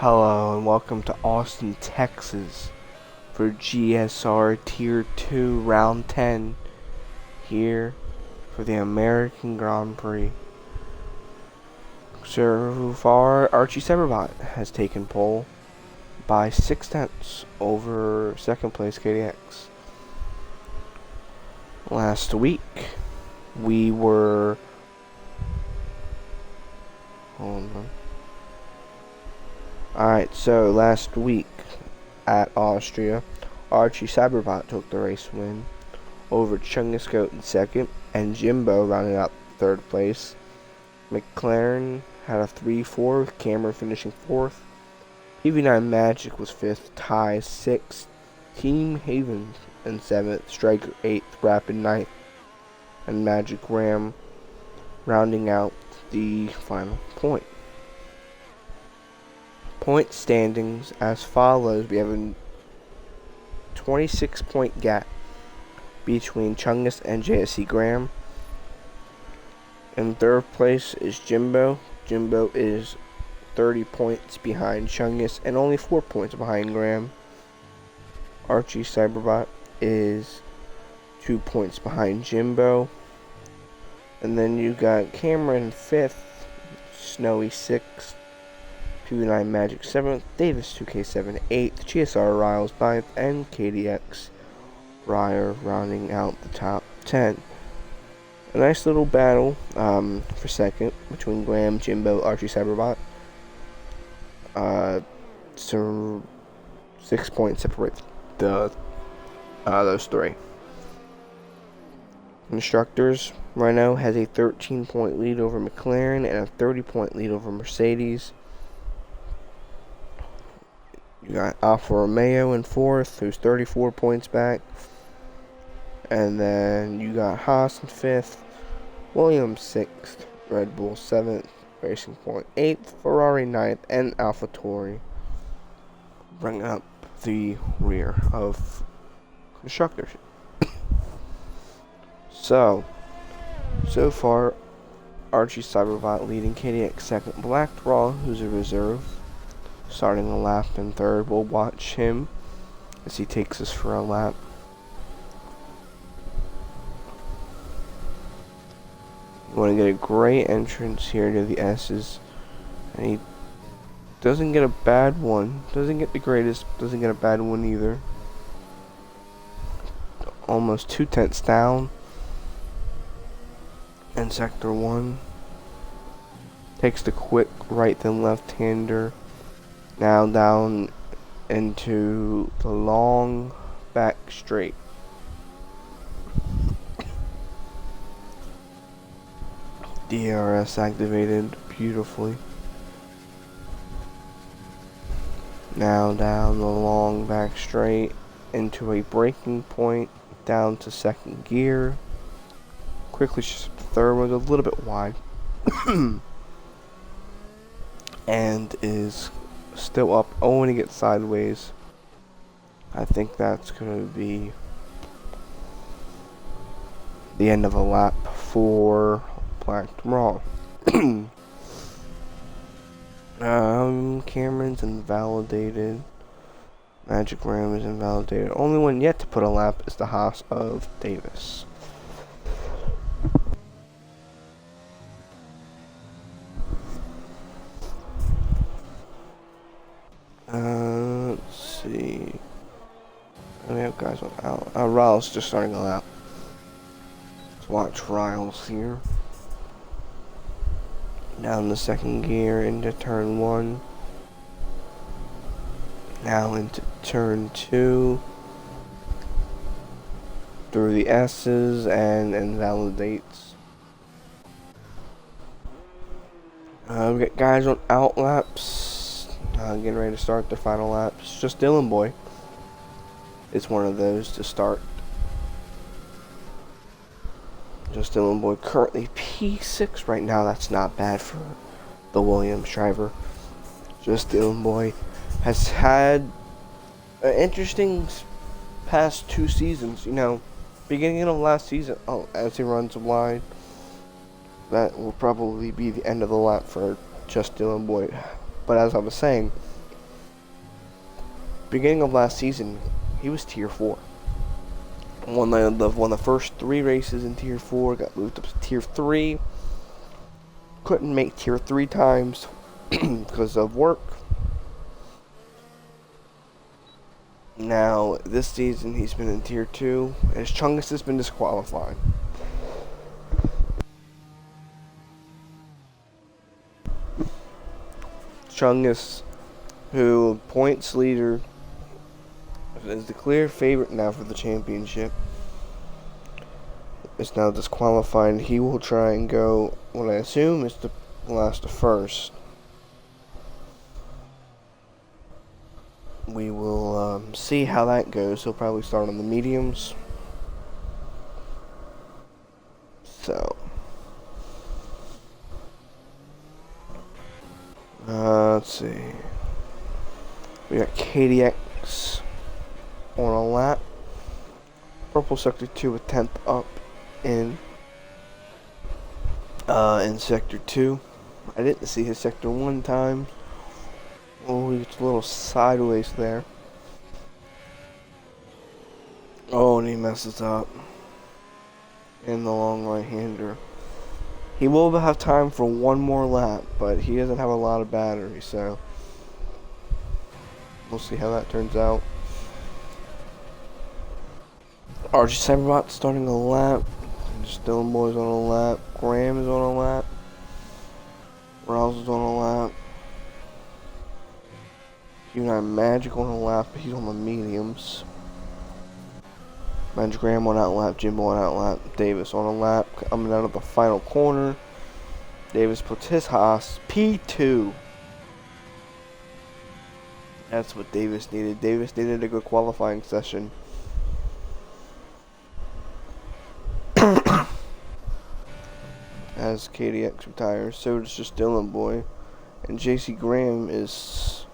Hello and welcome to Austin, Texas for GSR Tier 2 Round 10 here for the American Grand Prix. So far, Archie has taken pole by 6/10 over second place KDX. Last week, we were... Hold on. Alright, so last week at Austria, Archie took the race win over Chungus in second, and Jimbo rounded out third place. Mclaren had a 3-4 with Cameron finishing fourth. PV9 Magic was fifth, Ty sixth, Team Haven in seventh, Striker eighth, Rapid ninth, and Magic Ram rounding out the final point. Point standings as follows. We have a 26-point gap between Chungus and JSC Graham. In third place is Jimbo. Jimbo is 30 points behind Chungus and only 4 points behind Graham. Archie Cyberbot is 2 points behind Jimbo. And then you got Cameron 5th, Snowy 6th, PV9 Magic 7th, Davis 2K7 8th, GSR Riles 9th, and KDX Ryer rounding out the top 10. A nice little battle for second between Graham, Jimbo, Archie Cyberbot. So 6 points separate those three. Constructors, Renault has a 13-point lead over Mclaren and a 30-point lead over Mercedes. You got Alfa Romeo in fourth, who's 34 points back. And then you got Haas in fifth, Williams sixth, Red Bull seventh, Racing Point eighth, Ferrari ninth, and AlphaTauri bring up the rear of constructors. So far, Archie Cyberbot leading, KDX second, Black Raw, who's a reserve, starting a lap in third. We'll watch him as he takes us for a lap. You want to get a great entrance here to the S's, and he doesn't get a bad one. Doesn't get the greatest, doesn't get a bad one either. Almost 2/10 down in sector 1. Takes the quick right then left-hander. Now down into the long back straight. DRS activated beautifully. Now down the long back straight into a braking point, down to second gear. Quickly shift to third one, a little bit wide. And is still up. Oh, when he gets sideways, I think that's going to be the end of a lap for Black Raw. Cameron's invalidated. Magic Ram is invalidated. Only one yet to put a lap is the Haas of Davis. Let's see. We have guys on out. Riles just starting a lap. Let's watch Riles here. Down the second gear into turn 1. Now into turn 2. Through the S's and invalidates. We got guys on out laps. Getting ready to start the final laps. Just Dylan Boy. It's one of those to start. Just Dylan Boy currently P6 right now. That's not bad for the Williams driver. Just Dylan Boy has had an interesting past 2 seasons. You know, beginning of last season, as he runs wide, that will probably be the end of the lap for Just Dylan Boy. But as I was saying, beginning of last season, he was Tier 4. Won the first 3 races in Tier 4, got moved up to Tier 3. Couldn't make Tier 3 times because of work. Now, this season, he's been in Tier 2, and Chungus has been disqualified. Chungus, who points leader, is the clear favorite now for the championship, is now disqualified. He will try and go what I assume is the last to first. We will see how that goes. He'll probably start on the mediums. So, let's see. We got KDX on a lap. Purple Sector 2 with 10th up in Sector 2. I didn't see his Sector 1 time. Oh, he's a little sideways there. Oh, and he messes up in the long right-hander. He will have time for one more lap, but he doesn't have a lot of battery, so we'll see how that turns out. Archie Cyberbot starting a lap. Dylan Boy's on a lap. Graham is on a lap. Rouse is on a lap. United Magic on a lap, but he's on the mediums. Magic Graham on that lap. Jimbo on that lap. Davis on a lap. Coming out of the final corner. Davis puts his Haas P2. That's what Davis needed. Davis needed a good qualifying session. As KDX retires, so does just Dylan Boy. And JC Graham is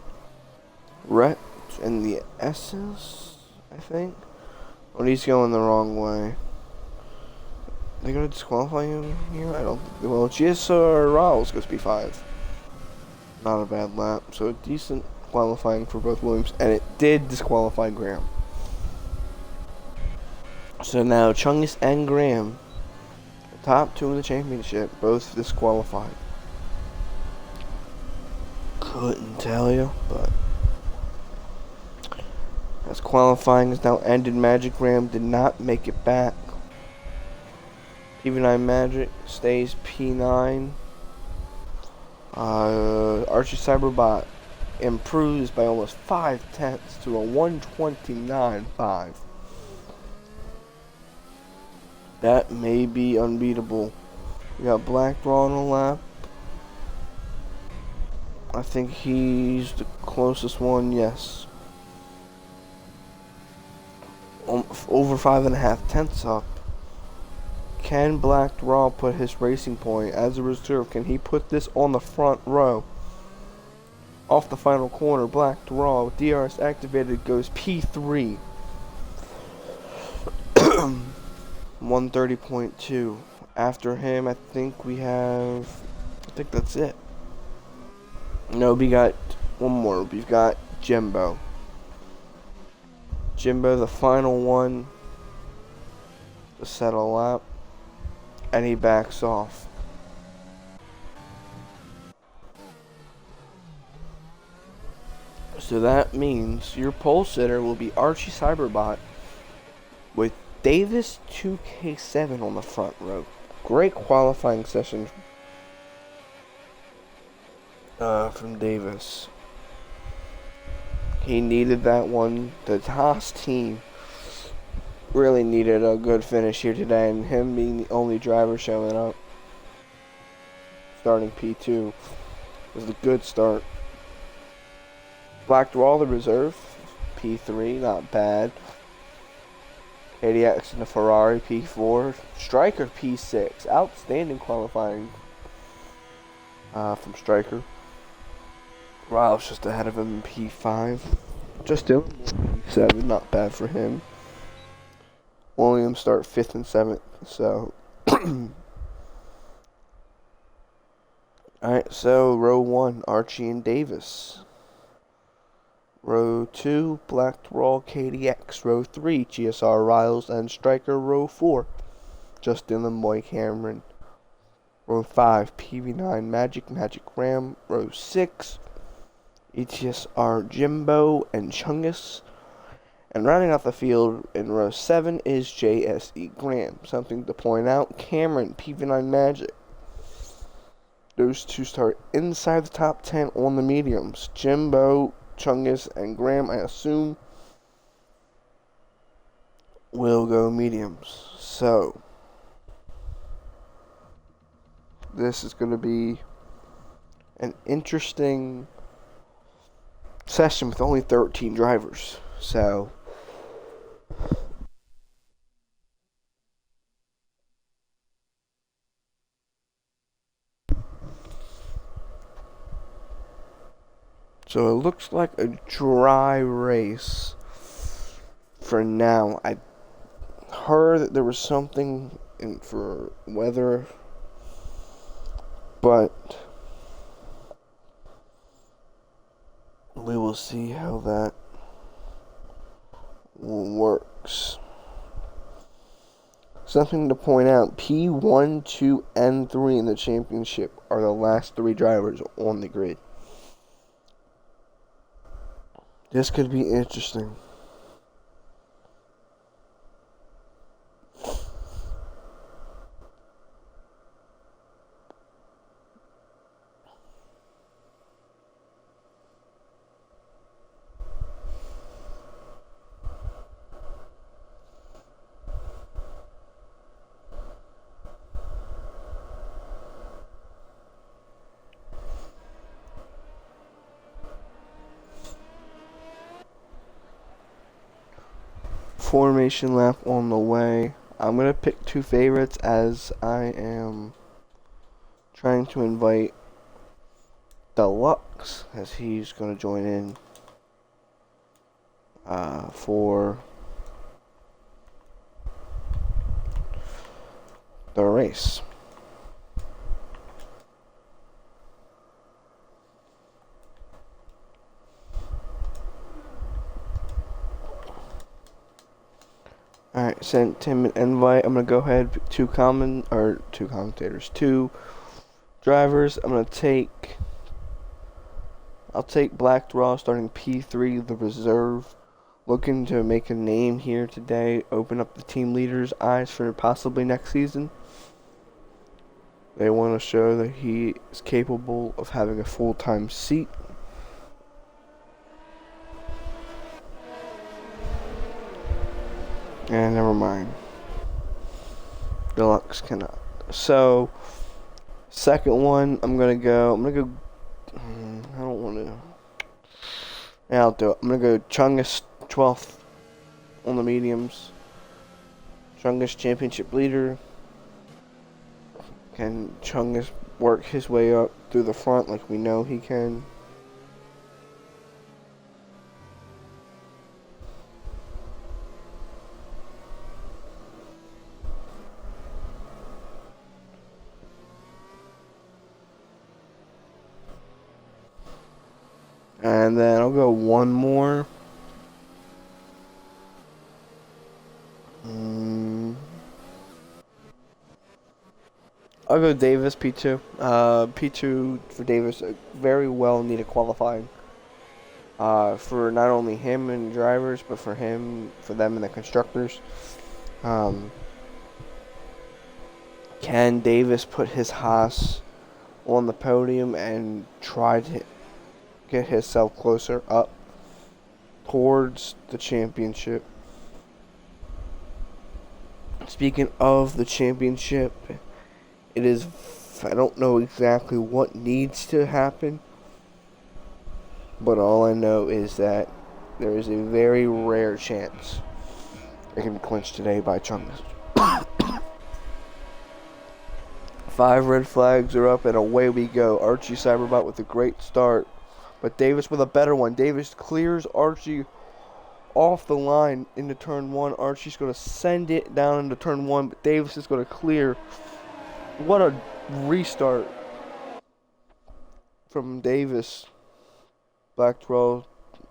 wrecked in the S's, I think. Or he's going the wrong way. They're going to disqualify him here? I don't think. Well, GSR Tier goes P5. Not a bad lap. So decent qualifying for both Williams. And it did disqualify Graham. So now Chungus and Graham, the top 2 in the championship, both disqualified. Couldn't tell you, but as qualifying is now ended, Magic Graham did not make it back. PV9 Magic stays P9. Archie Cyberbot improves by almost 5/10 to a 129.5. That may be unbeatable. We got Black Raw on a lap. I think he's the closest one, yes. Over 5.5 up. Can Black Raw put his racing point as a reserve? Can he put this on the front row? Off the final corner, Black Raw, DRS activated, goes P3. 130.2. After him, I think that's it. No, we got one more. We've got Jimbo. Jimbo, the final one to set a lap, and he backs off. So that means your pole sitter will be Archie Cyberbot with Davis 2K7 on the front row. Great qualifying session from Davis. He needed that one. The Haas team really needed a good finish here today, and him being the only driver showing up, starting P2, was a good start. Black Raw, the reserve, P3, not bad. KDX in the Ferrari, P4. Striker, P6. Outstanding qualifying from Striker. Riles just ahead of him in P5. Just doing P7, not bad for him. Williams start 5th and 7th, so. Alright, so row 1, Archie and Davis. Row 2, Black Thrall KDX. Row 3, GSR Riles and Striker. Row 4, Justin Lemoy Cameron. Row 5, PV9 Magic Ram. Row 6, ETSR Jimbo and Chungus. And rounding out the field in row 7 is JSE Graham. Something to point out, Cameron, PV9 Magic. Those two start inside the top 10 on the mediums. Jimbo, Chungus, and Graham, I assume, will go mediums. So, this is going to be an interesting session with only 13 drivers. So, it looks like a dry race for now. I heard that there was something for weather, but we will see how that works. Something to point out, P1, 2, and 3 in the championship are the last 3 drivers on the grid. This could be interesting. Formation lap on the way. I'm going to pick 2 favorites as I am trying to invite Deluxe as he's going to join in for the race. Alright, sent him an invite. I'm gonna go ahead, 2 commentators, 2 drivers. I'll take Black Thrall starting P3, the reserve. Looking to make a name here today, open up the team leader's eyes for possibly next season. They want to show that he is capable of having a full-time seat. And never mind. Deluxe cannot. So, second one, I'm gonna go. I don't want to. Yeah, I'll do it. I'm gonna go Chungus 12th on the mediums. Chungus championship leader. Can Chungus work his way up through the front like we know he can? And then I'll go one more. I'll go Davis, P2. P2 for Davis, very well needed qualifying. For not only him and drivers, but for them and the constructors. Can Davis put his Haas on the podium and try to get himself closer up towards the championship? Speaking of the championship, I don't know exactly what needs to happen, but all I know is that there is a very rare chance it can be clinched today by Chungus. 5 red flags are up and away we go. Archie Cyberbot with a great start, but Davis with a better one. Davis clears Archie off the line into turn 1. Archie's going to send it down into turn 1, but Davis is going to clear. What a restart from Davis. Black Thrall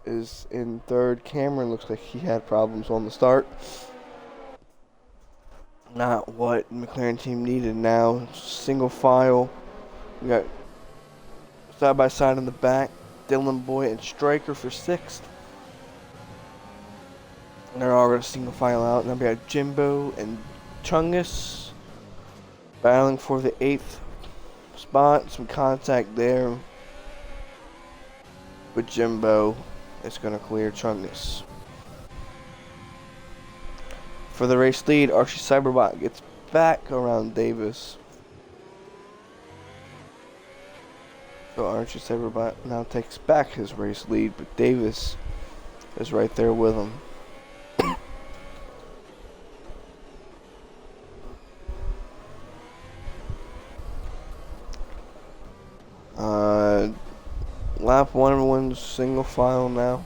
is in third. Cameron looks like he had problems on the start. Not what McLaren team needed now. Single file. We got side by side in the back. Dylan Boy and Stryker for 6th. And they're all going to single file out. Now we got Jimbo and Chungus battling for the 8th spot. Some contact there. But Jimbo is going to clear Chungus. For the race lead, Archie Cyberbot gets back around Davis. So Archie Cyberbot now takes back his race lead, but Davis is right there with him. Lap 1, everyone's single file now.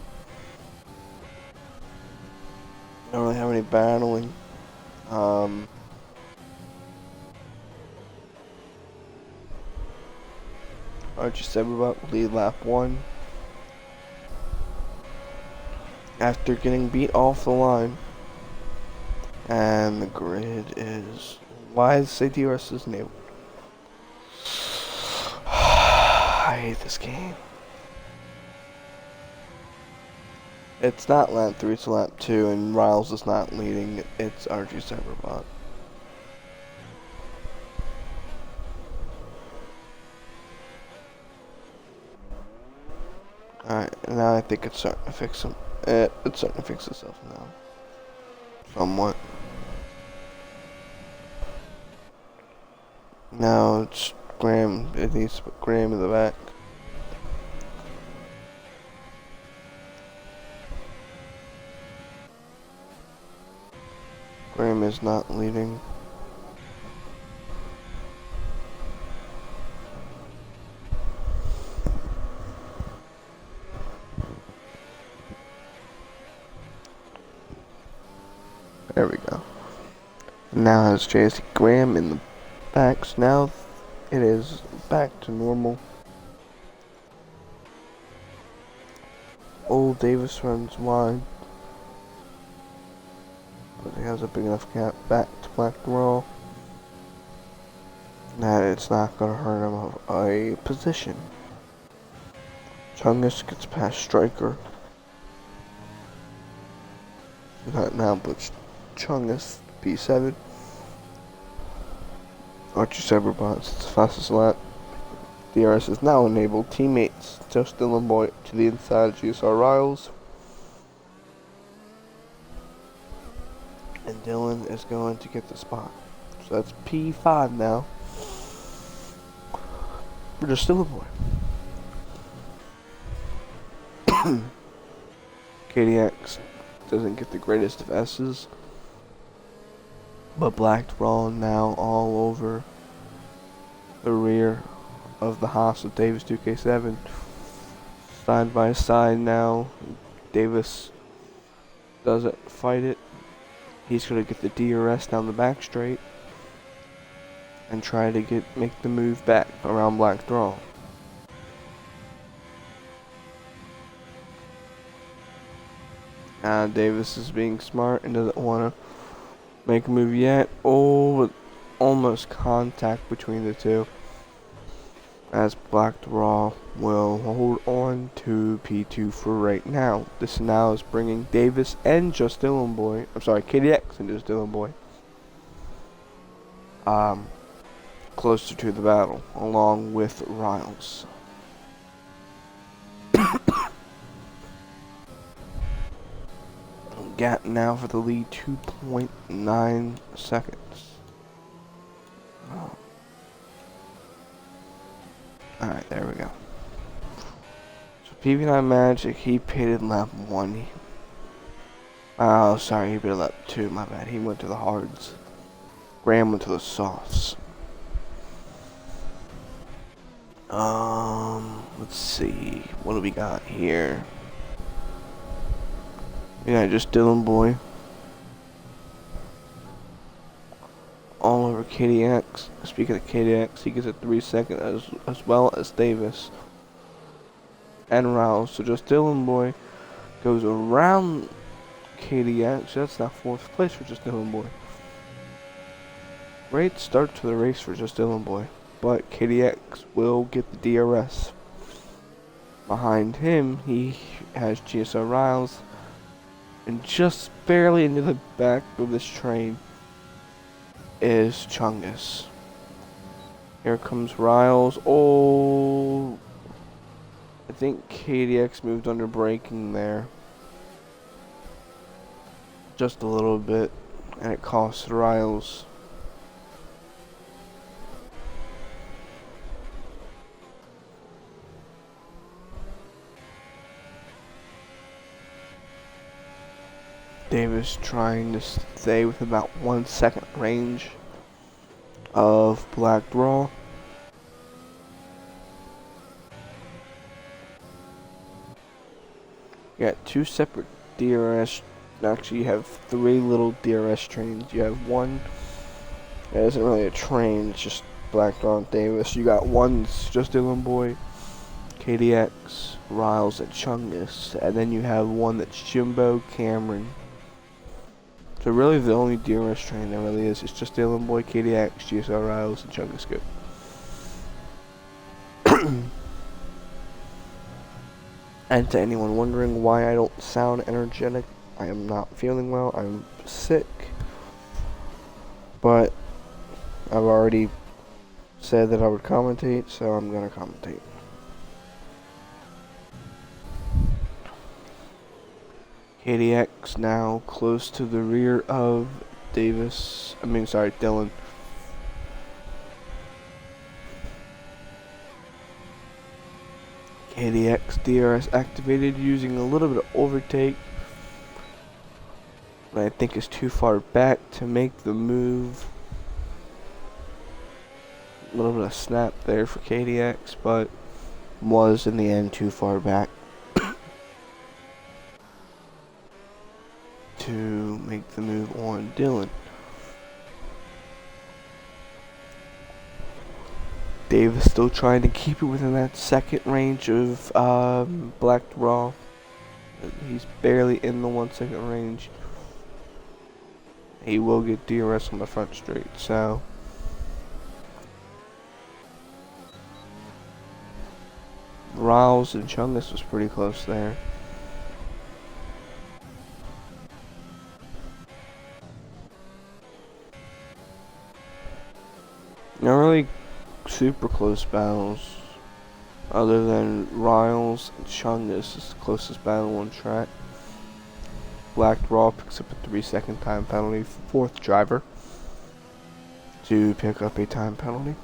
Don't really have any battling. Archie Cyberbot will lead lap 1 after getting beat off the line. And the grid is... Why is safety DRS is enabled? I hate this game. It's not lap 3, it's lap 2, and Riles is not leading. It's Archie Cyberbot. Alright, now I think it's starting to fix him. It's starting to fix itself now. Somewhat. Now it's Graham. It needs to put Graham in the back. Graham is not leading. There we go. Now has JC Graham in the back. So now it is back to normal. Old Davis runs wide, but he has a big enough gap back to Black Raw that it's not going to hurt him of a position. Chungus gets past Stryker. That now puts Chungus P7. Archie Cyberbot's the fastest lap. DRS is now enabled. Teammates just Dylan Boy to the inside of GSR Riles. And Dylan is going to get the spot. So that's P5 now. We're just Dylan Boy. KDX doesn't get the greatest of S's. But Black Raw now all over the rear of the Haas of Davis 2K7. Side by side now. Davis doesn't fight it. He's going to get the DRS down the back straight and try to make the move back around Black Raw. Davis is being smart and doesn't want to make a move yet. Oh, but almost contact between the two. As Black Raw will hold on to P2 for right now. This now is bringing Davis and just Dylan Boy. I'm sorry, KDX and just Dylan Boy. Closer to the battle, along with Riles. Gap now for the lead, 2.9 seconds. Alright, there we go. So PV9 Magic, he pitted lap 1. Oh, sorry, he pitted lap 2, my bad. He went to the hards. Graham went to the softs. Let's see. What do we got here? Yeah, just Dylan Boy. All over KDX. Speaking of KDX, he gets a 3 second as well as Davis and Rouse. So just Dylan Boy goes around KDX. That's now 4th place for Just Dylan Boy. Great start to the race for Just Dylan Boy, but KDX will get the DRS. Behind him, he has GSR Riles, and just barely into the back of this train is Chungus. Here comes Riles. Oh, I think KDX moved under braking there just a little bit, and it cost Riles. Davis trying to stay with about 1 second range of Black Raw. You got 2 separate DRS. Actually, you have 3 little DRS trains. You have one that isn't really a train, it's just Black Raw and Davis. You got one that's Just Dylan Boy, KDX, Riles, and Chungus. And then you have one that's Jimbo, Cameron. So really the only DRS train there really is Just Dylan Boy, KDX, GSR Riles, and Chungus go. And to anyone wondering why I don't sound energetic, I am not feeling well, I'm sick. But I've already said that I would commentate, so I'm gonna commentate. KDX now close to the rear of Dylan. KDX DRS activated using a little bit of overtake, but I think is too far back to make the move. A little bit of snap there for KDX, but was in the end too far back to make the move on Dylan. Davis still trying to keep it within that second range of Black Raw. He's barely in the 1 second range. He will get DRS on the front straight, so Riles and Chungus was pretty close there. Not really super close battles, other than Riles and Chungus is the closest battle on track. Black Raw picks up a 3-second time penalty, 4th driver to pick up a time penalty.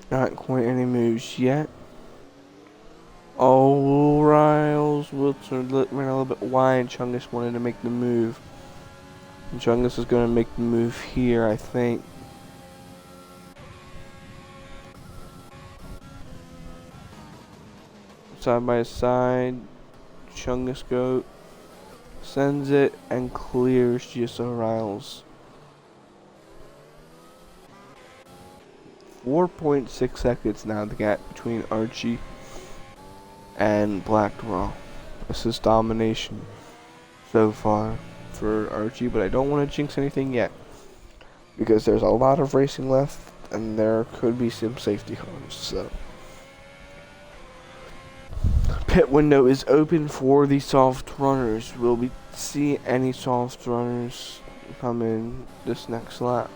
Not quite any moves yet. Oh, Riles Wilson ran a little bit wide. Chungus wanted to make the move. And Chungus is going to make the move here, I think. Side by side. Chungus sends it and clears GSR Riles. 4.6 seconds now, the gap between Archie and Black Raw. This is domination so far for Archie, but I don't want to jinx anything yet, because there's a lot of racing left and there could be some safety cars. So pit window is open for the soft runners. Will we see any soft runners come in this next lap?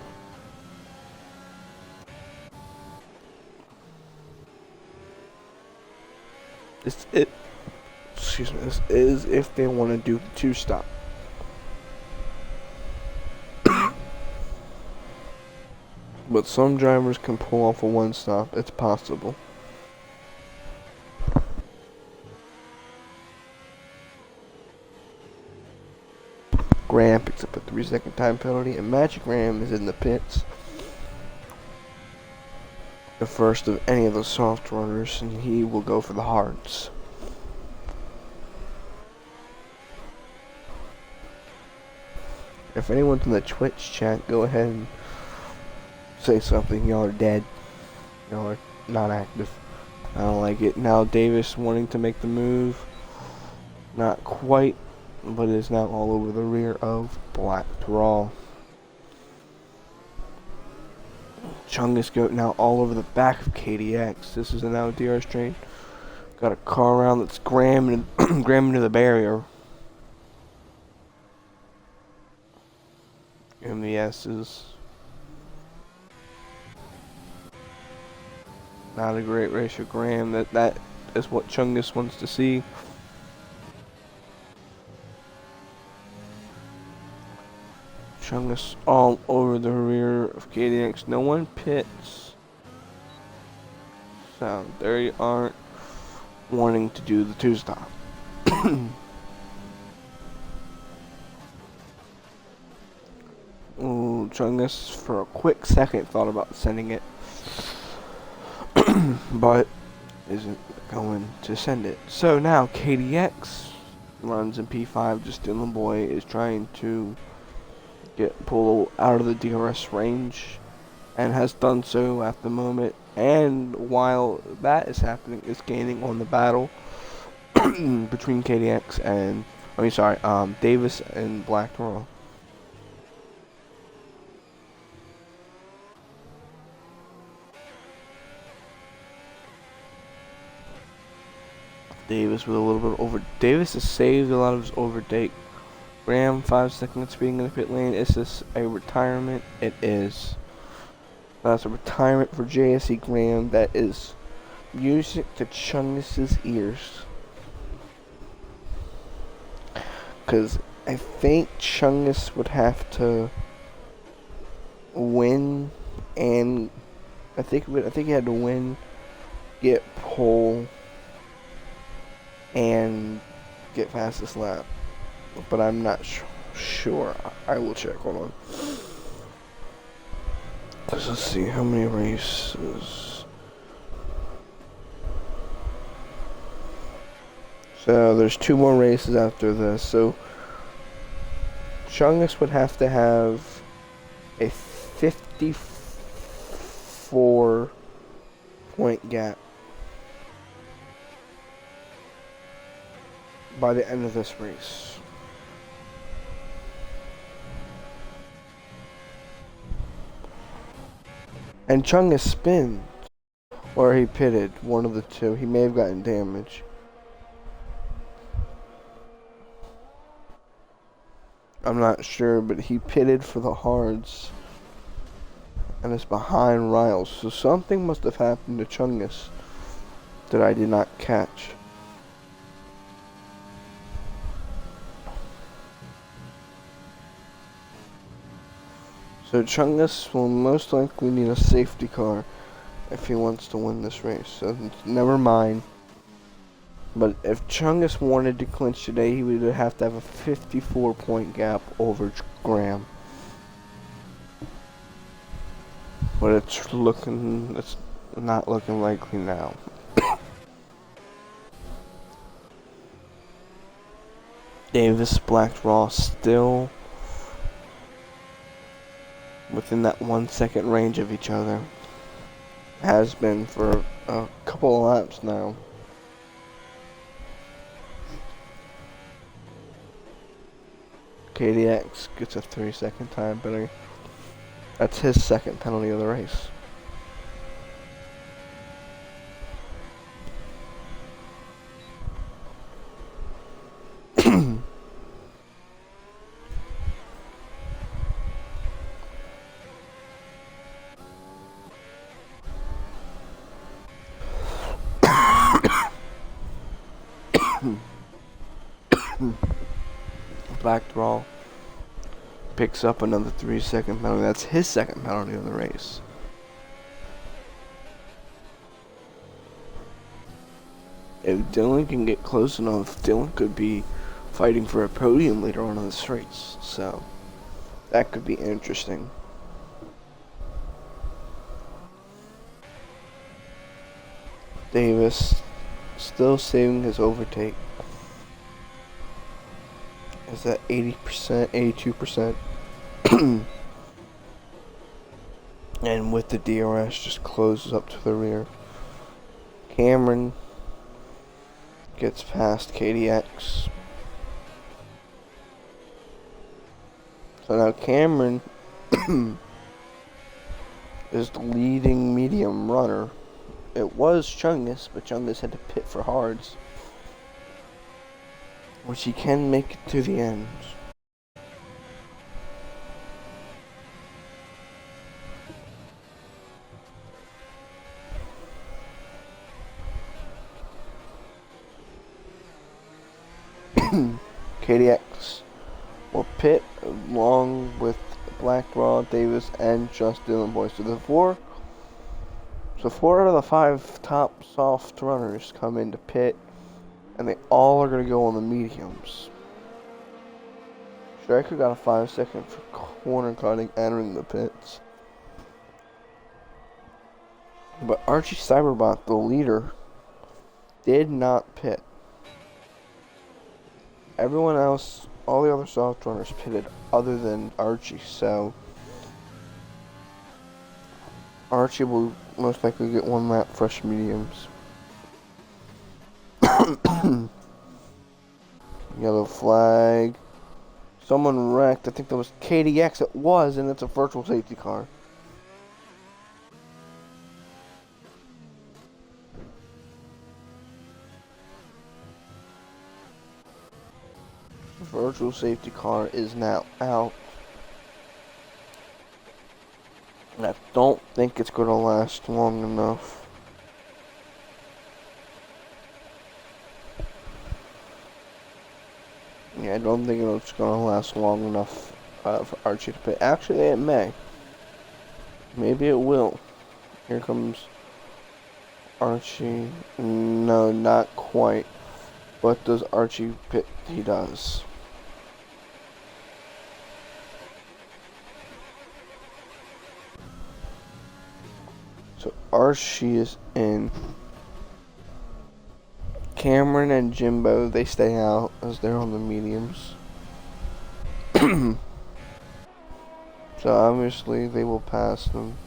This is if they want to do the 2-stop. But some drivers can pull off a 1-stop. It's possible. Graham picks up a 3-second time penalty, and Magic Graham is in the pits. The first of any of the soft runners, and he will go for the hards. If anyone's in the Twitch chat, go ahead and say something. Y'all are dead. Y'all are not active. I don't like it. Now Davis wanting to make the move. Not quite, but is now all over the rear of Black Thrall. Chungus go now all over the back of KDX. This is an now DRS train. Got a car around that's gramming into the barrier. MVS's not a great race for Graham. That is what Chungus wants to see. Chungus all over the rear of KDX. No one pits. So they aren't wanting to do the two-stop. Ooh, Chungus for a quick second thought about sending it. But isn't going to send it. So now KDX runs in P5. Just Dylan Boy is trying to get Polo out of the DRS range and has done so at the moment, and while that is happening is gaining on the battle between KDX and Davis and Black Thrall. Davis with a little bit over. Davis has saved a lot of his overtake. Graham 5 seconds speeding in the pit lane. Is this a retirement? It is. That's a retirement for JSE Graham. That is music to Chungus's ears. Because I think Chungus would have to win, and I think he had to win, get pole, and get fastest lap. But I'm not sure. I will check. Hold on. Let's see how many races. So there's 2 more races after this. So Chungus would have to have a 54 point gap by the end of this race. And Chungus spins, or he pitted, one of the two. He may have gotten damage. I'm not sure, but he pitted for the hards and is behind Riles. So something must have happened to Chungus that I did not catch. So Chungus will most likely need a safety car if he wants to win this race. So never mind. But if Chungus wanted to clinch today, he would have to have a 54 point gap over Graham. But it's not looking likely now. Davis, Black Thrall still within that 1 second range of each other. Has been for a couple of laps now. KDX gets a 3-second time penalty. That's his second penalty of the race. Black Thrall picks up another 3-second penalty. That's his second penalty of the race. If Dylan can get close enough, Dylan could be fighting for a podium later on in this race. So that could be interesting. Davis still saving his overtake. Is that 80%, 82%? And with the DRS, just closes up to the rear. Cameron gets past KDX. So now Cameron is the leading medium runner. It was Chungus, but Chungus had to pit for hards, which he can make it to the end. KDX will pit along with Blackwell, Davis, and just Dylan Boy. So four out of the 5 top soft runners come into pit, and they all are going to go on the mediums. Striker got a 5-second for corner cutting entering the pits. But Archie Cyberbot, the leader, did not pit. Everyone else, all the other soft runners pitted other than Archie, so Archie will most likely get 1 lap fresh mediums. Yellow flag. Someone wrecked. I think that was KDX. It was, and it's a virtual safety car. Virtual safety car is now out. And I don't think it's going to last long enough. Yeah, I don't think it's going to last long enough for Archie to pit. Actually, it may. Maybe it will. Here comes Archie. No, not quite. But does Archie pit? He does. So Archie is in. Cameron and Jimbo, they stay out as they're on the mediums. So obviously they will pass them.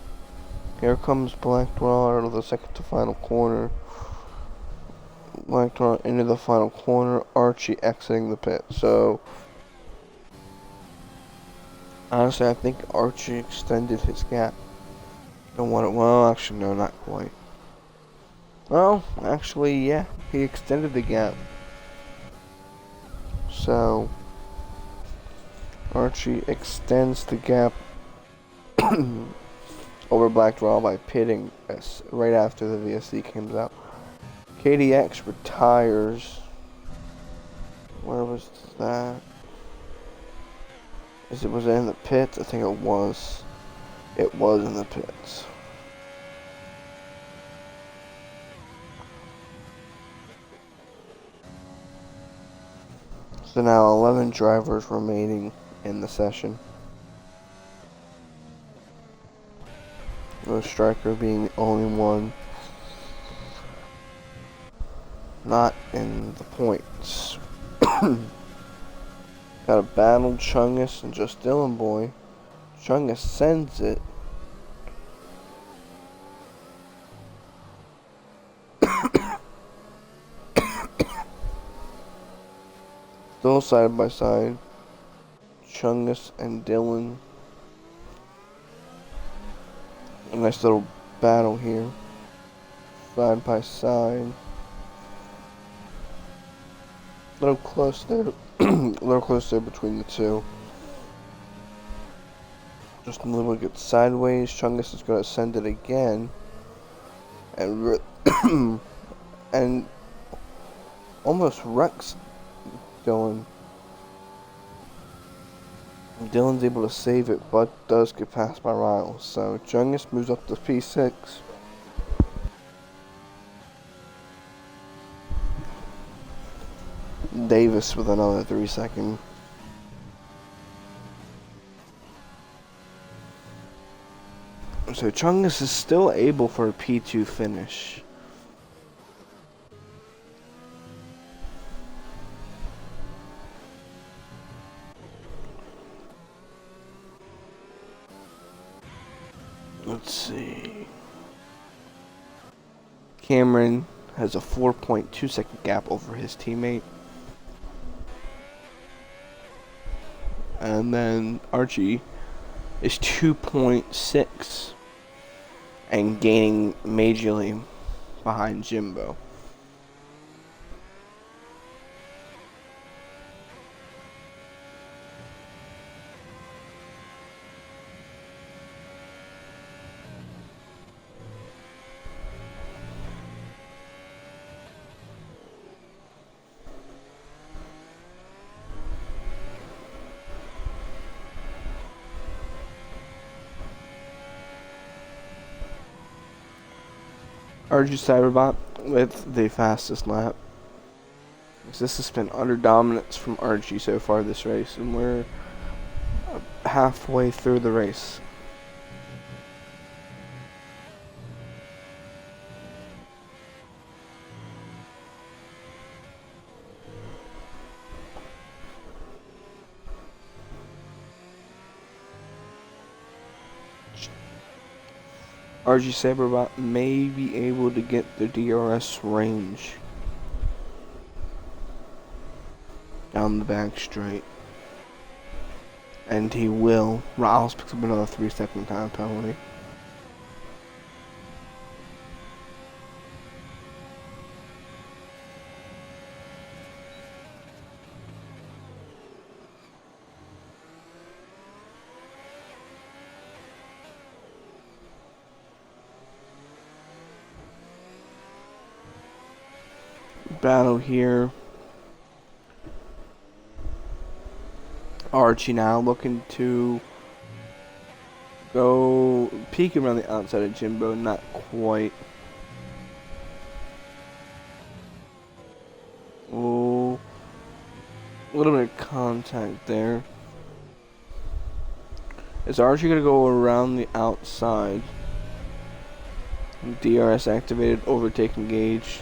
Here comes Blackwell out of the second to final corner. Blackwell into the final corner. Archie exiting the pit. So honestly, I think Archie extended his gap. Don't want it. Well, actually, no, not quite. Well, actually, yeah, he extended the gap. So Archie extends the gap over Blackwell by pitting right after the VSC comes out. KDX retires. Where was that? Was it in the pits? I think it was. It was in the pits. So now 11 drivers remaining in the session. The Striker being the only one not in the points. Got a battle Chungus and just Dylan Boy. Chungus sends it. Still side by side. Chungus and Dylan. A nice little battle here. Side by side. A little close there. A little close there between the two. Just a little bit sideways. Chungus is going to send it again. And and almost wrecks Dylan. Dylan's able to save it, but does get passed by Riles. So Chungus moves up to P6. Davis with another 3 second. So Chungus is still able for a P2 finish. let's see. Cameron has a 4.2 second gap over his teammate. And then Archie is 2.6 and gaining majorly behind Jimbo. Archie Cyberbot with the fastest lap. This has been utter dominance from Archie so far this race, and we're halfway through the race. Archie Cyberbot may be able to get the DRS range down the back straight. And he will. Riles picks up another 3-second time penalty. Battle here. Archie now looking to go peek around the outside of Jimbo, not quite. Oh, a little bit of contact there. Is Archie gonna go around the outside? DRS activated, overtaking gauge.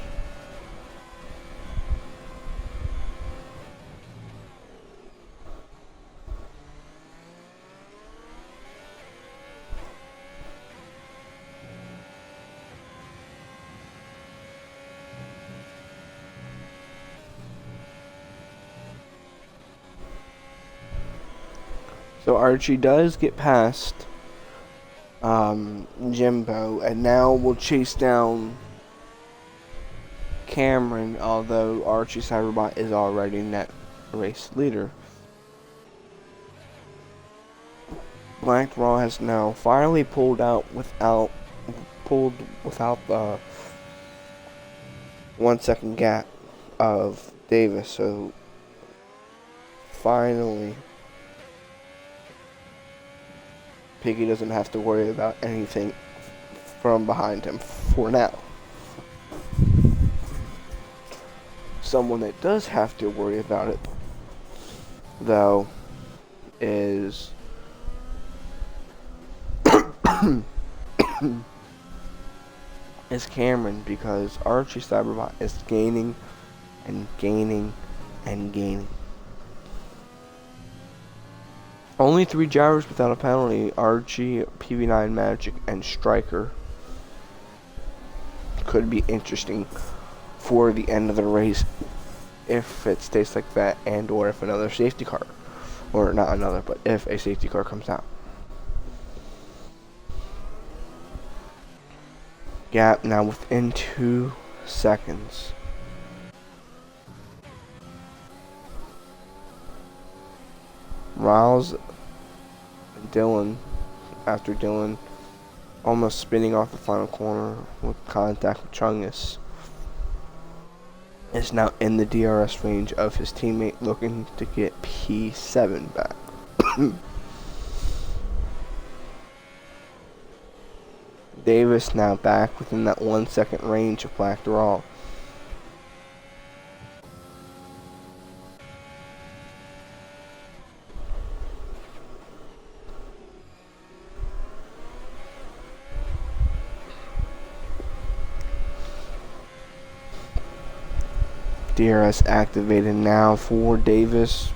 So Archie does get past Jimbo, and now will chase down Cameron, although Archie Cyberbot is already net race leader. Black Raw has now finally pulled without the 1 second gap of Davis, so finally Piggy doesn't have to worry about anything from behind him for now. Someone that does have to worry about it, though, is Cameron, because Archie Cyberbot is gaining and gaining and gaining. Only 3 drivers without a penalty: Archie, PV9 Magic, and Striker. Could be interesting for the end of the race if it stays like that, and or if another safety car, or not another, but if a safety car comes out. Gap now within 2 seconds. Riles, Dylan, after Dylan almost spinning off the final corner with contact with Chungus, is now in the DRS range of his teammate, looking to get P7 back. Davis now back within that 1 second range of Black Raw. DRS activated now for Davis.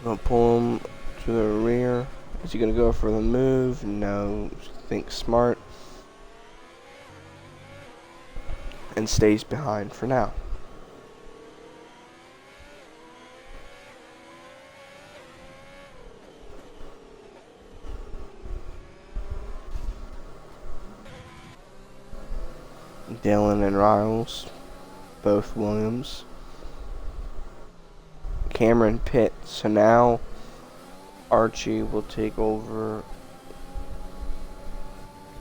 Gonna pull him to the rear Is he going to go for the move? No. Think smart. And stays behind for now. Dylan and Riles, both Williams. Cameron pit. So now Archie will take over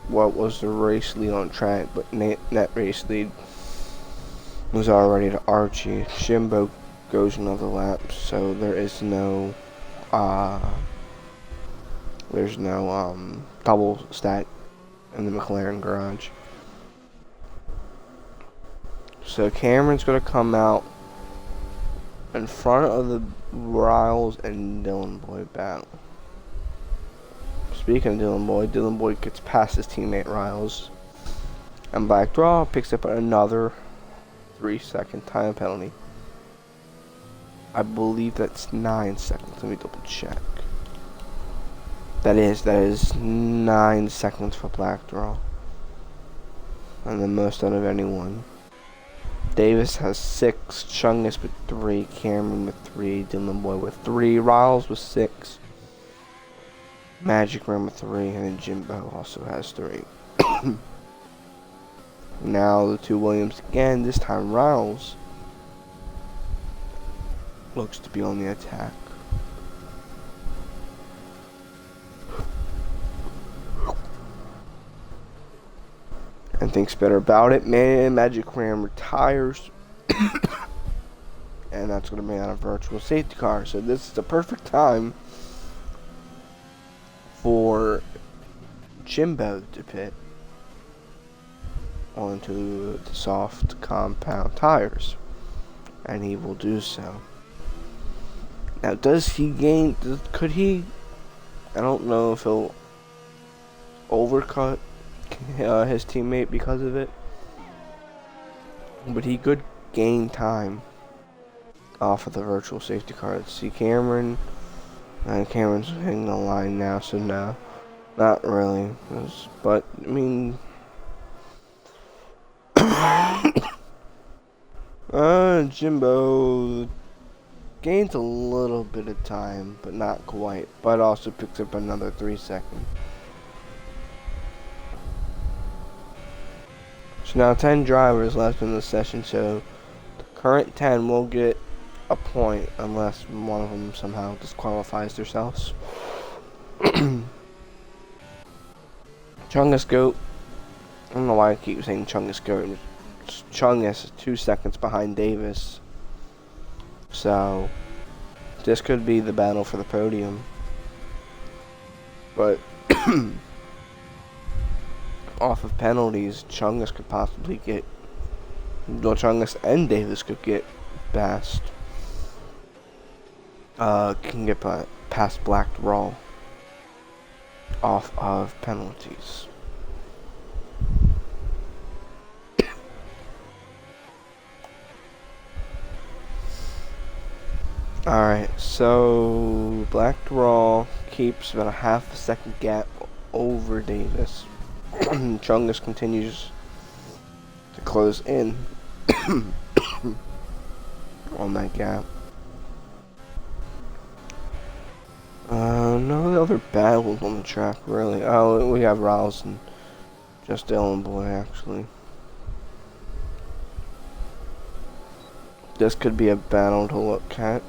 what was the race lead on track, but net race lead was already to Archie. Jimbo goes another lap, so there is no double stack in the McLaren garage. So Cameron's going to come out in front of the Riles and Dylan Boy battle. Speaking of Dylan Boy gets past his teammate Riles. And Black Draw picks up another 3-second time penalty. I believe that's 9 seconds. Let me double check. That is 9 seconds for Black Draw. And the most out of anyone. Davis has 6, Chungus with 3, Cameron with 3, Dylan Boy with 3, Riles with 6, Magic Ram with 3, and then Jimbo also has 3. Now the two Williams again, this time Riles looks to be on the attack. And thinks better about it. Man, Magic Ram retires. And that's going to be on a virtual safety car. So this is the perfect time for Jimbo to pit onto the soft compound tires. And he will do so. Now, does he gain... Could he... I don't know if he'll overcut his teammate because of it, but he could gain time off of the virtual safety car. Let's see, Cameron's hitting the line now, so no, not really. But I mean, Jimbo gains a little bit of time, but not quite. But also picks up another 3 seconds. So now 10 drivers left in the session, so the current 10 will get a point unless one of them somehow disqualifies themselves. Chungus Goat. I don't know why I keep saying Chungus Goat. Chungus is 2 seconds behind Davis. So this could be the battle for the podium. But off of penalties, Chungus could possibly get... Well, Chungus and Davis could get past... can get past Black Raw off of penalties. Alright, so Black Raw keeps about a half a second gap over Davis. Chungus continues to close in on that gap. No other battles on the track, really. Oh, we have Riles and just Dylan Boy, actually. This could be a battle to look at.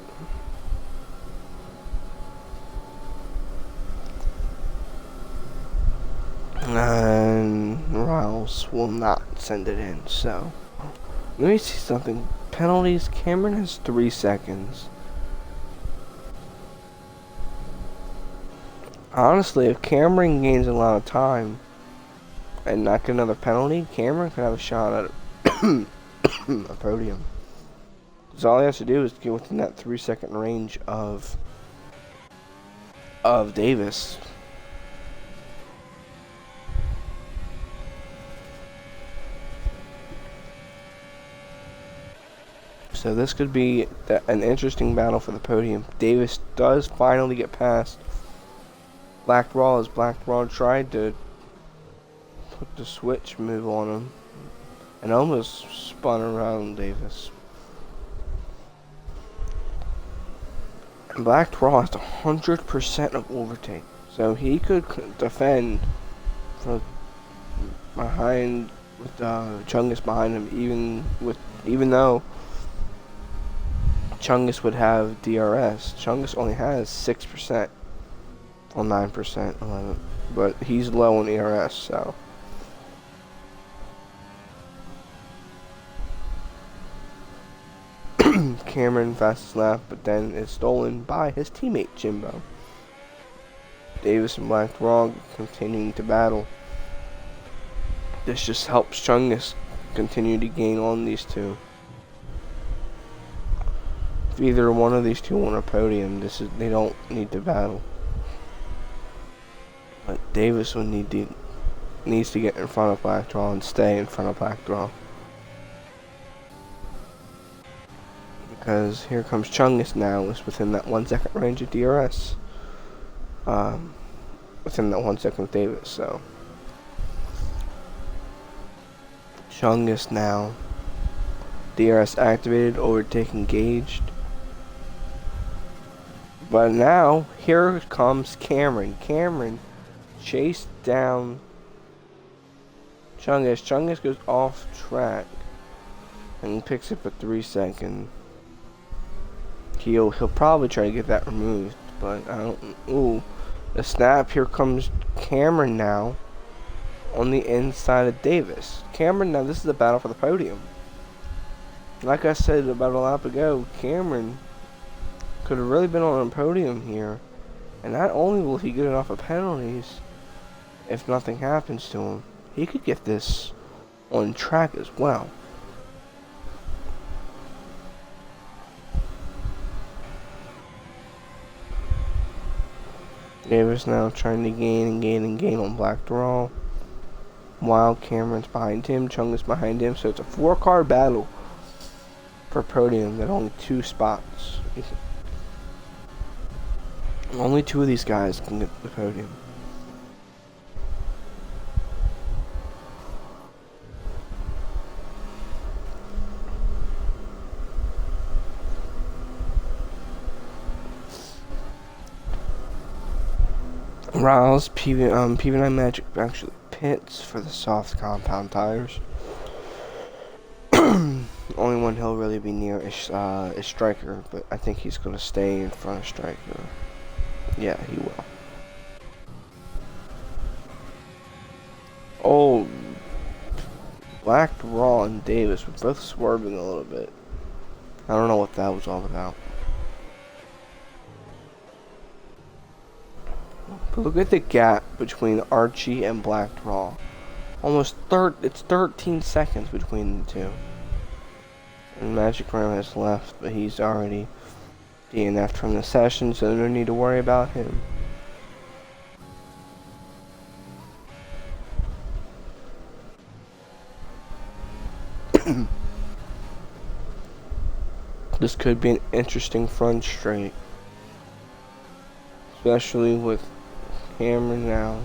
And Riles will not send it in, so let me see something. Penalties, Cameron has 3 seconds. Honestly, if Cameron gains a lot of time and not get another penalty, Cameron could have a shot at a podium. So all he has to do is get within that 3 second range of Davis. So this could be an interesting battle for the podium. Davis does finally get past Black Raw as Black Raw tried to put the switch move on him and almost spun around Davis. And Black Raw has 100% of overtake, so he could defend from behind with Chungus behind him, even though Chungus would have DRS. Chungus only has 6%, or 9%, 11, but he's low on ERS, so. Cameron fastest lap, but then it's stolen by his teammate Jimbo. Davis and Black Raw continuing to battle. This just helps Chungus continue to gain on these two. If either one of these two want a podium, they don't need to battle. But Davis will needs to get in front of Black Raw and stay in front of Black Raw. Because here comes Chungus now, is within that 1 second range of DRS. Within that 1 second of Davis, so. Chungus now. DRS activated, overtake engaged. But now, here comes Cameron. Cameron chased down Chungus. Chungus goes off track and picks up a 3 second. He'll probably try to get that removed, but I don't. Ooh, the snap! Here comes Cameron now on the inside of Davis. Cameron now. This is a battle for the podium. Like I said about a lap ago, Cameron could have really been on a podium here, and not only will he get it off of penalties, if nothing happens to him, he could get this on track as well. Davis now trying to gain on Black Raw, while Cameron's behind him, Chungus behind him, so it's a 4-car battle for podium at only 2 spots. Only 2 of these guys can get the podium. Riles, PV9 Magic actually pits for the soft compound tires. Only one he'll really be near is Striker, but I think he's going to stay in front of Striker. Yeah, he will. Oh, Black Raw and Davis were both swerving a little bit. I don't know what that was all about. But look at the gap between Archie and Black Raw. It's 13 seconds between the two. And Magic Ram has left, but he's already DNF'd from the session, so no need to worry about him. This could be an interesting front straight, especially with Cameron now.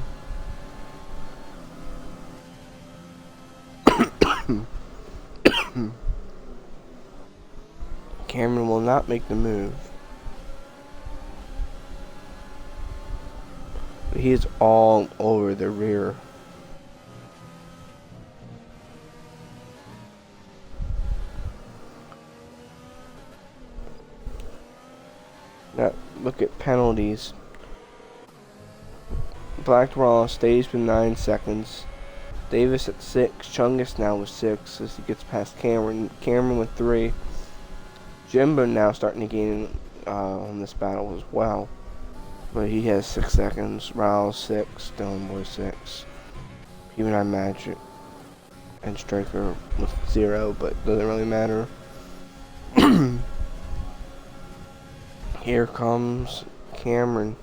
Cameron will not make the move. But he is all over the rear. Now, look at penalties. Black Raw stays with 9 seconds. Davis at 6. Chungus now with 6 as he gets past Cameron. Cameron with 3. Jimbo now starting to gain on this battle as well. But he has 6 seconds. Riles 6. Dylan Boy 6. PV9 Magic and Striker with 0, but doesn't really matter. Here comes Cameron.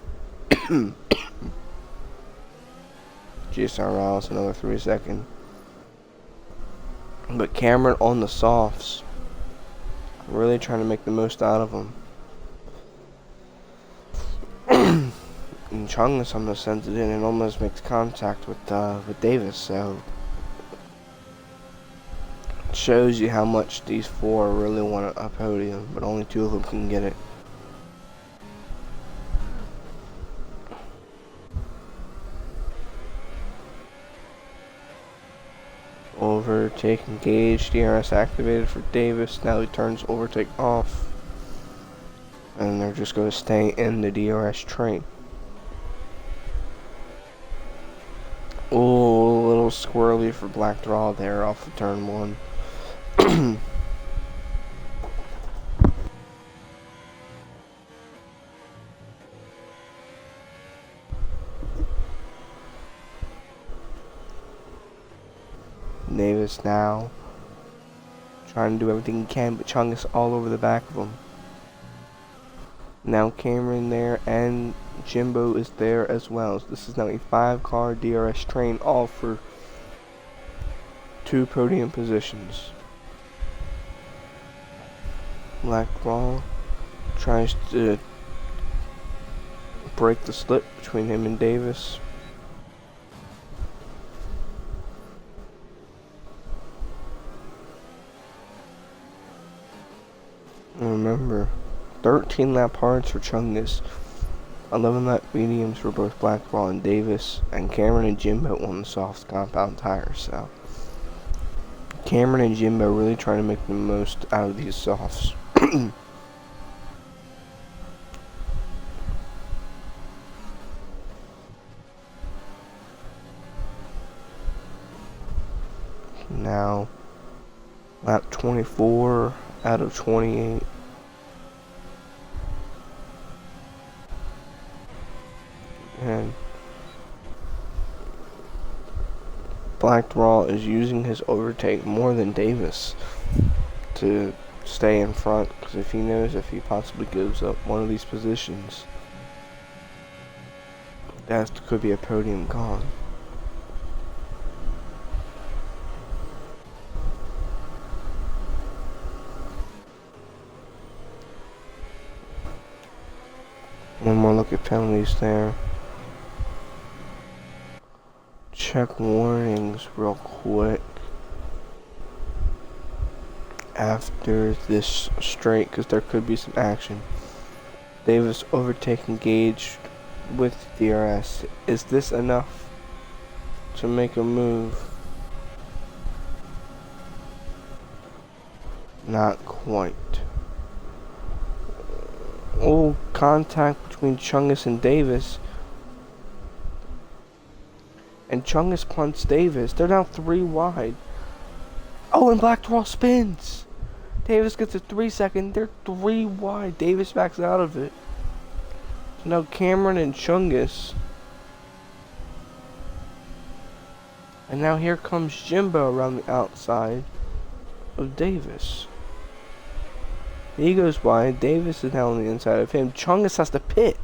GSR Riles another 3 seconds. But Cameron on the softs. Really trying to make the most out of them. And Chungus almost sends it in and almost makes contact with Davis, so it shows you how much these four really want a podium, but only two of them can get it. Overtake engaged, DRS activated for Davis. Now he turns overtake off, and they're just going to stay in the DRS train. Oh, a little squirrely for Black Draw there off of turn one. Davis now trying to do everything he can, but Chungus all over the back of him. Now Cameron there, and Jimbo is there as well. So this is now a 5-car DRS train, all for 2 podium positions. Black Ball tries to break the slip between him and Davis. Remember, 13 lap hards for Chungus, 11 lap mediums for both Blackwell and Davis, and Cameron and Jimbo on the soft compound tires. So Cameron and Jimbo really trying to make the most out of these softs. Now lap 24 out of 28. And Black Raw is using his overtake more than Davis to stay in front, because if he knows if he possibly gives up one of these positions, that could be a podium gone. One more look at penalties there. Check warnings real quick after this straight, because there could be some action. Davis overtake engaged with DRS. Is this enough to make a move? Not quite. Oh, contact between Chungus and Davis. And Chungus punts Davis. They're now 3 wide. Oh, and Black Draw spins. Davis gets a 3-second. They're 3 wide. Davis backs out of it. So now Cameron and Chungus. And now here comes Jimbo around the outside of Davis. He goes wide. Davis is now on the inside of him. Chungus has to pit.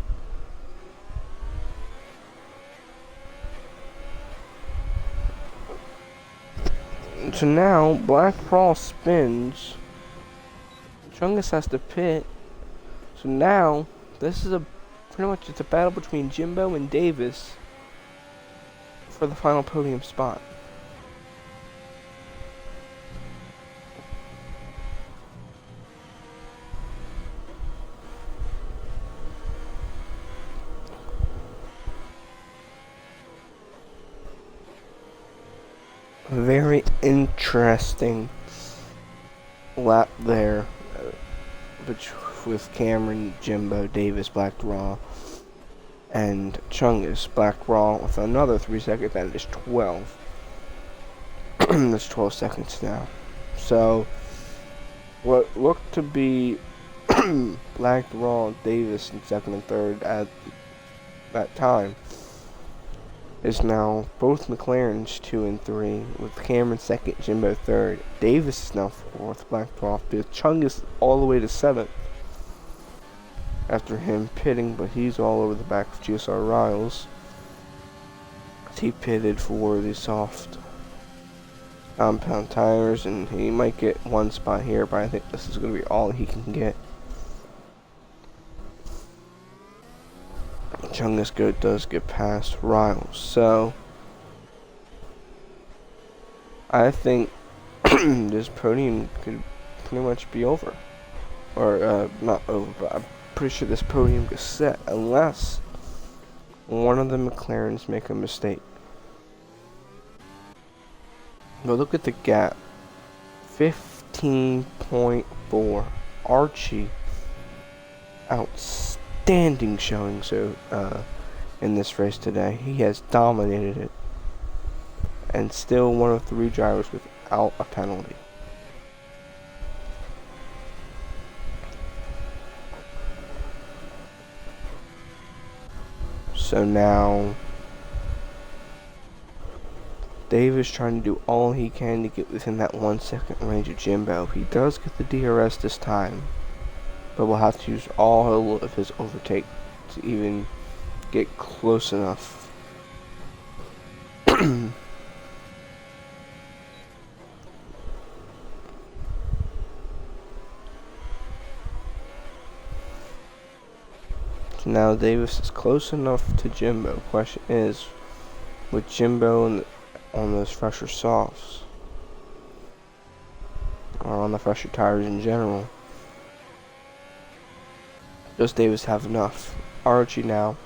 So now Black Raw spins. Chungus has to pit. So now this is pretty much it's a battle between Jimbo and Davis for the final podium spot. Very interesting lap there, with Cameron, Jimbo, Davis, Black Raw, and Chungus. Black Raw with another 3 seconds, and it's 12. That's 12 seconds now. So what looked to be Black Raw, Davis in second and third at that time is now both Mclarens 2 and 3, with Cameron second, Jimbo third. Davis is now fourth, Black Raw fifth. Chungus all the way to 7th after him pitting, but he's all over the back of GSR Riles. He pitted for the soft compound tires, and he might get one spot here, but I think this is going to be all he can get. Chungus does get past Riles. So I think this podium could pretty much be over. Or, not over, but I'm pretty sure this podium gets set unless one of the McLarens make a mistake. But look at the gap. 15.4. Archie. Outstanding showing in this race today. He has dominated it. And still one of 3 drivers without a penalty. So now Davis trying to do all he can to get within that 1 second range of Jimbo. He does get the DRS this time, but will have to use all of his overtake to even get close enough. So now Davis is close enough to Jimbo. Question is, with Jimbo on those fresher softs, or on the fresher tires in general, does Davis have enough? Archie now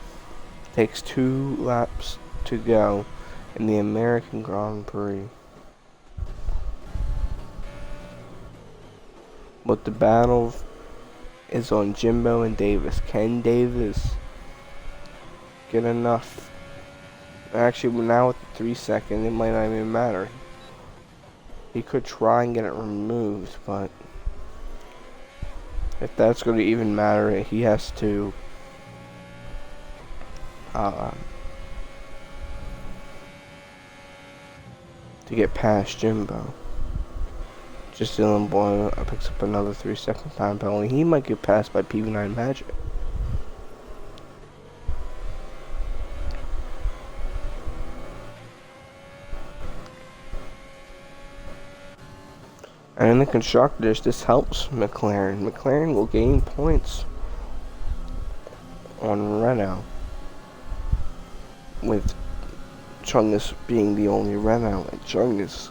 takes 2 laps to go in the American Grand Prix. But the battle is on Jimbo and Davis. Can Davis get enough? Actually, now with the 3 second, it might not even matter. He could try and get it removed, but if that's going to even matter, he has to get past Jimbo. Just Dylan Boyle picks up another 3 second time penalty. He might get passed by PV9 Magic. And in the constructors, this helps McLaren. McLaren will gain points on Renault, with Chungus being the only Renault, and Chungus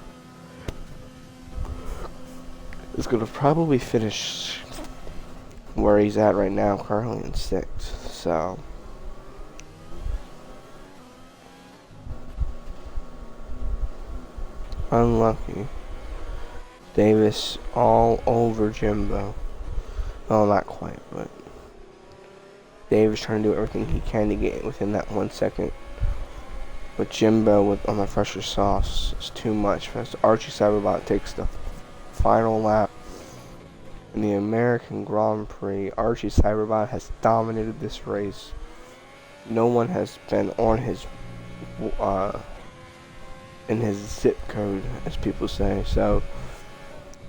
is going to probably finish where he's at right now, currently in 6th. So unlucky. Davis all over Jimbo. Well, not quite, but Davis trying to do everything he can to get within that 1 second. But Jimbo on the fresher softs is too much. As Archie Cyberbot takes the final lap in the American Grand Prix, Archie Cyberbot has dominated this race. No one has been on his in his zip code, as people say. So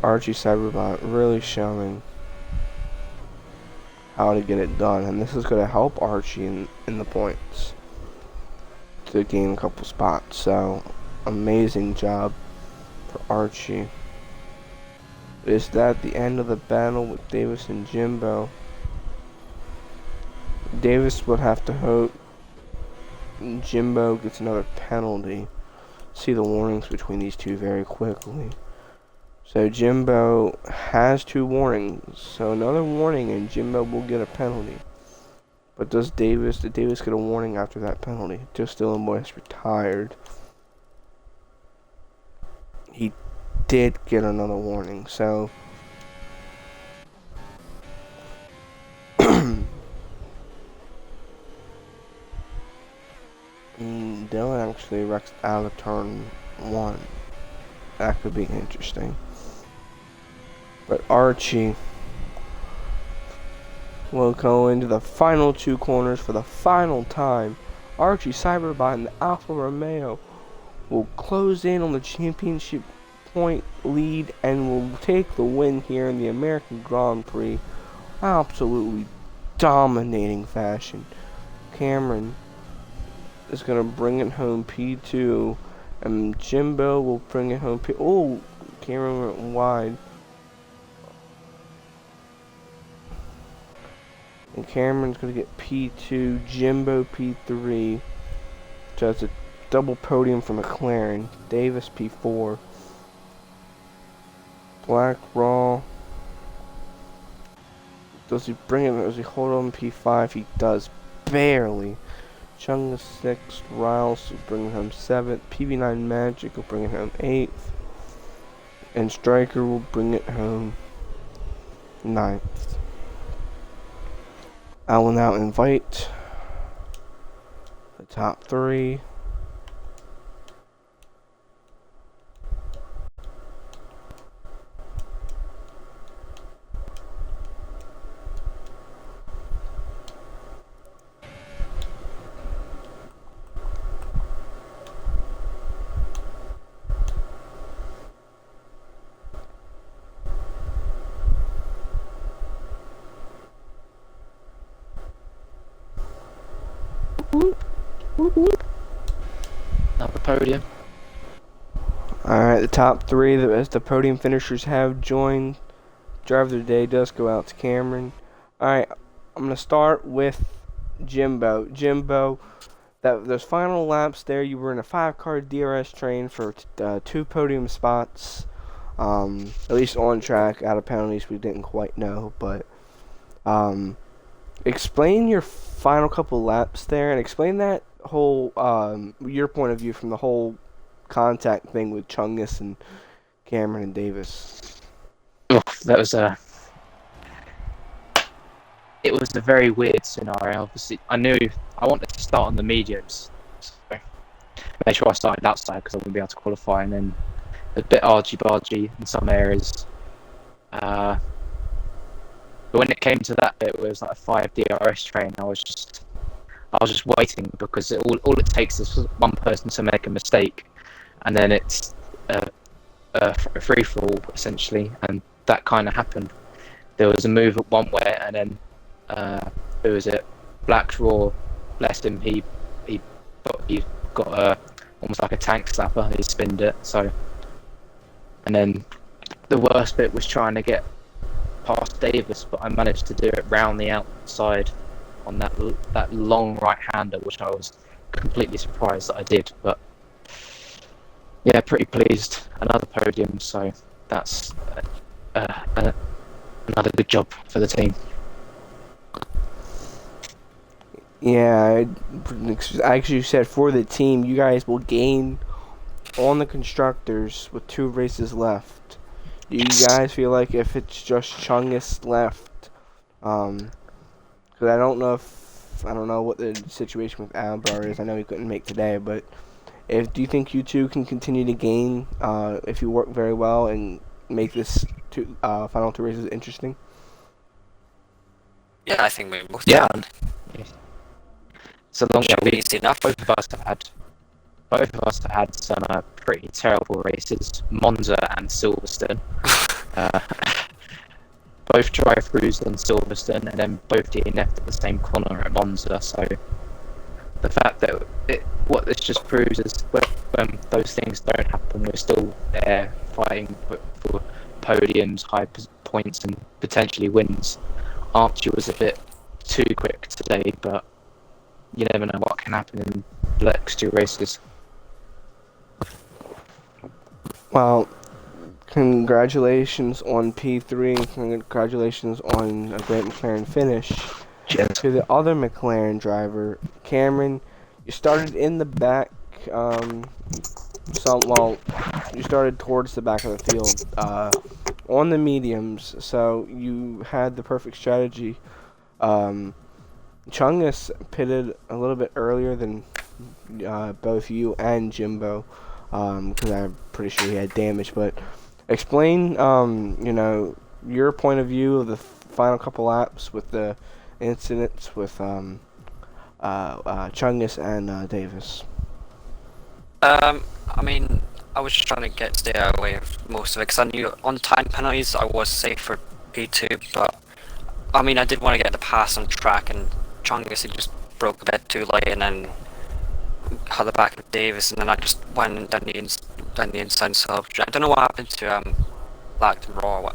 Archie Cyberbot really showing how to get it done, and this is going to help Archie in the points to gain a couple spots. So amazing job for Archie. Is that the end of the battle with Davis and Jimbo? Davis would have to hope Jimbo gets another penalty. See the warnings between these two very quickly. So Jimbo has 2 warnings. So another warning and Jimbo will get a penalty. But did Davis get a warning after that penalty? Just Dylan Boyce retired. He did get another warning. So Dylan actually wrecks out of turn 1. That could be interesting. But Archie will go into the final 2 corners for the final time. Archie Cyberbot and the Alfa Romeo will close in on the championship point lead and will take the win here in the American Grand Prix. Absolutely dominating fashion. Cameron is going to bring it home P2, and Jimbo will bring it home P. Oh, Cameron went wide. And Cameron's going to get P2, Jimbo P3. So it's a double podium for McLaren. Davis P4. Black Raw. Does he bring it? Does he hold on P5? He does. Barely. Chungus 6th. Riles will bring him 7th. PV9 Magic will bring it home 8th. And Striker will bring it home 9th. I will now invite the top 3. Another podium. Alright, the top 3 as the podium finishers have joined. Driver of the day does go out to Cameron. Alright, I'm going to start with Jimbo. Jimbo, those final laps there, you were in a 5-car DRS train for 2 podium spots. At least on track. Out of penalties, we didn't quite know. But explain your final couple laps there, and explain that whole your point of view from the whole contact thing with Chungus and Cameron and Davis. Oh, that was it was a very weird scenario. Obviously, I knew I wanted to start on the mediums, so made sure I started outside because I wouldn't be able to qualify, and then a bit argy-bargy in some areas. But when it came to that bit, where it was like a 5 DRS train, I was just waiting, because all it takes is one person to make a mistake, and then it's a free-for-all essentially, and that kind of happened. There was a move at one way, and then who was it? Black Raw, bless him, he got almost like a tank slapper. He spinned it, so. And then the worst bit was trying to get past Davis, but I managed to do it round the outside on that long right-hander, which I was completely surprised that I did. But yeah, pretty pleased. Another podium, so that's another good job for the team. Yeah, I actually said for the team, you guys will gain on the constructors with 2 races left. Do you guys feel like if it's just Chungus left, because I don't know what the situation with Albar is. I know he couldn't make today, but do you think you two can continue to gain if you work very well and make this final 2 races interesting? Yeah, I think we both Yeah. can. So long Should as be easy enough. both of us have had some pretty terrible races, Monza and Silverstone. Both drive-throughs on Silverstone, and then both DNF'd at the same corner at Monza. So the fact that what this just proves is when those things don't happen, we're still there fighting for podiums, high points, and potentially wins. Archie was a bit too quick today, but you never know what can happen in the next 2 races. Well, congratulations on P3 and congratulations on a great McLaren finish. Cheers. To the other McLaren driver, Cameron, you started in the back, you started towards the back of the field on the mediums, so you had the perfect strategy. Chungus pitted a little bit earlier than both you and Jimbo, because I'm pretty sure he had damage. But explain, your point of view of the final couple laps with the incidents with Chungus and Davis. I mean, I was just trying to stay away of most of it, because I knew on time penalties I was safe for P2, but I mean, I did want to get the pass on track, and Chungus, he just broke a bit too late, and then had the back of Davis, and then I just went down the inside self. I don't know what happened to Black and Raw,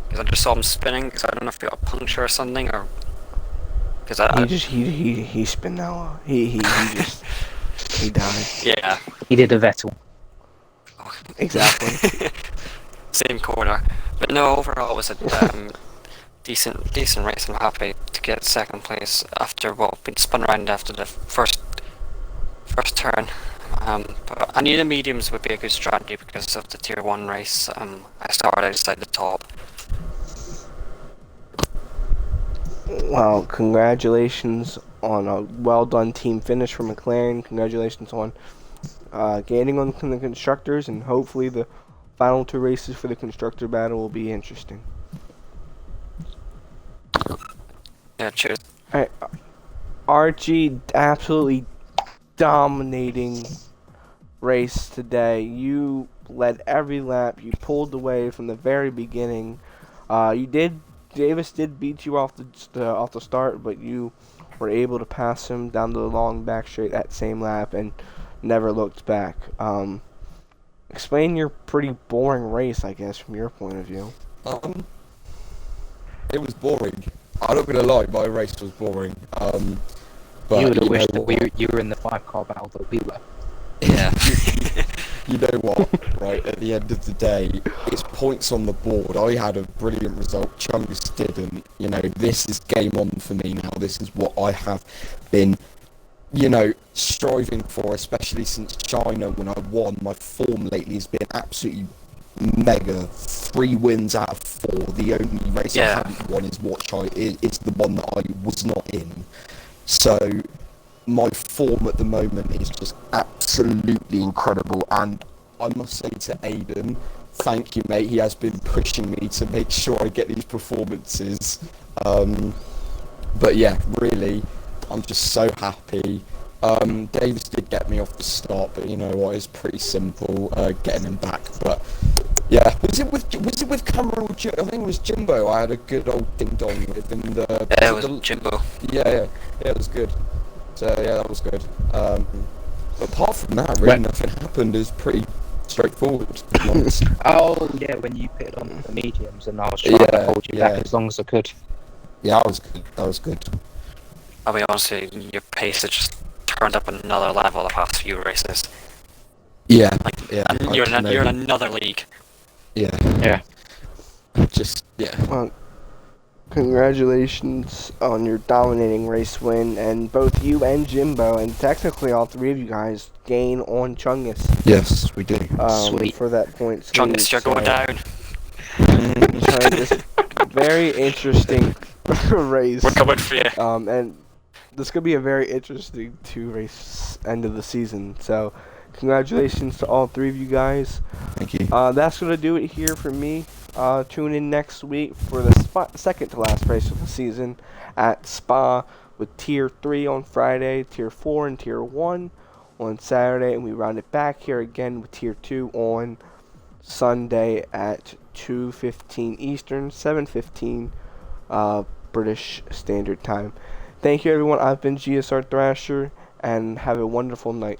because I just saw him spinning, because I don't know if he got a puncture or something, or Because I he spun out. He just he died. yeah. He did a Vettel. Exactly. Same corner. But no, overall it was a decent race. I'm happy to get second place after being spun around after the first turn. But I knew the mediums would be a good strategy because of the tier 1 race. I started outside the top. Well, congratulations on a well done team finish for McLaren. Congratulations on gaining on the constructors, and hopefully the final 2 races for the constructor battle will be interesting. Yeah, cheers. Alright, Archie, absolutely dominating race today. You led every lap. You pulled away from the very beginning. Davis did beat you off the start, but you were able to pass him down the long back straight that same lap and never looked back. Explain your pretty boring race, I guess, from your point of view. It was boring. I'm not gonna lie, my race was boring. But You would have you wished know that you were in the 5-car battle that we were. Yeah. You know what, right, at the end of the day, it's points on the board. I had a brilliant result, Chungus didn't. You know, this is game on for me now. This is what I have been, you know, striving for, especially since China when I won. My form lately has been absolutely mega. 3 wins out of 4. The only race I haven't won is is the one that I was not in. So my form at the moment is just absolutely incredible, and I must say to Aiden, thank you, mate. He has been pushing me to make sure I get these performances. But yeah, really, I'm just so happy. Davis did get me off the start, but you know what? It's pretty simple getting him back. But yeah, was it with Cameron or I think it was Jimbo. I had a good old ding dong with, and Yeah, it was Jimbo. Yeah, it was good. So yeah, that was good. But apart from that, really nothing happened. It was pretty straightforward, to be honest. Oh yeah, when you pitted on the mediums and I was trying to hold you back as long as I could. Yeah, that was good. I'll be honest with you, your pace has just turned up another level the past few races. Yeah, You're in another league. Yeah. Just Well, congratulations on your dominating race win, and both you and Jimbo, and technically all 3 of you guys, gain on Chungus. Yes, we do. Sweet. For that point. Chungus, you're going down. Chungus, very interesting race. We're coming for you. And this could be a very interesting 2-race end of the season. So, congratulations to all 3 of you guys. Thank you. That's gonna do it here for me. Tune in next week for the second to last race of the season at Spa, with Tier 3 on Friday, Tier 4 and Tier 1 on Saturday, and we round it back here again with Tier 2 on Sunday at 2:15 Eastern, 7:15 British Standard Time. Thank you, everyone. I've been GSR Thrasher, and have a wonderful night.